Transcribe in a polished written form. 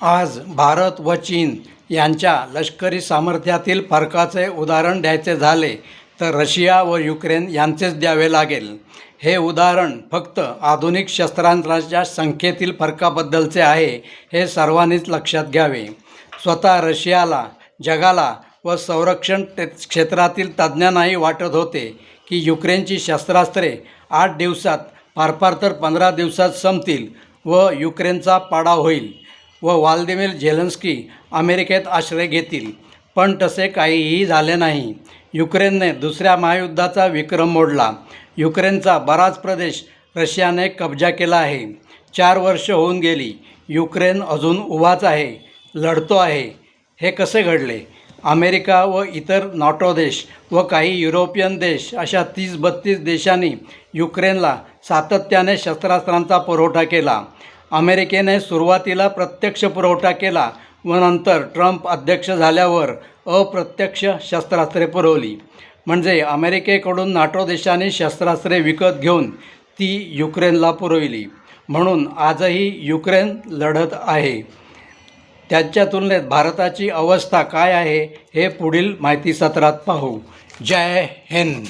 आज भारत व चीन यांच्या लष्करी सामर्थ्यातील फरकाचे उदाहरण द्यायचे झाले तर रशिया व युक्रेन यांचेच द्यावे लागेल. हे उदाहरण फक्त आधुनिक शस्त्रास्त्रांच्या संख्येतील फरकाबद्दलचे आहे हे सर्वांनीच लक्षात घ्यावे. स्वतः रशियाला, जगाला व संरक्षण क्षेत्रातील तज्ज्ञांनाही वाटत होते की युक्रेनची शस्त्रास्त्रे 8 दिवसात, फार तर 15 दिवसात संपतील व युक्रेनचा पाडाव होईल व व्लादिमीर झेलेन्स्की अमेरिकेत आश्रय घेतील. पण तसे काहीही झाले नाही. युक्रेनने दुसऱ्या महायुद्धाचा विक्रम मोडला. युक्रेनचा बराच प्रदेश रशियाने कब्जा केला आहे. 4 वर्ष होऊन गेली. युक्रेन अजून उभाच आहे, लढतो आहे. हे कसे घडले? अमेरिका व इतर नाटो देश व काही युरोपियन देश अशा 30-32 देशांनी युक्रेनला सातत्याने शस्त्रास्त्रांचा पुरवठा केला. अमेरिकेने सुरुवातीला प्रत्यक्ष पुरवठा केला व नंतर ट्रम्प अध्यक्ष झाल्यावर अप्रत्यक्ष शस्त्रास्त्रे पुरवली. म्हणजे अमेरिकेकडून नाटो देशांनी शस्त्रास्त्रे विकत घेऊन ती युक्रेनला पुरवली. म्हणून आजही युक्रेन लढत आहे. त्याच्या तुलनेत भारताची अवस्था काय आहे हे पुढील माहिती सत्रात पाहू. जय हिंद.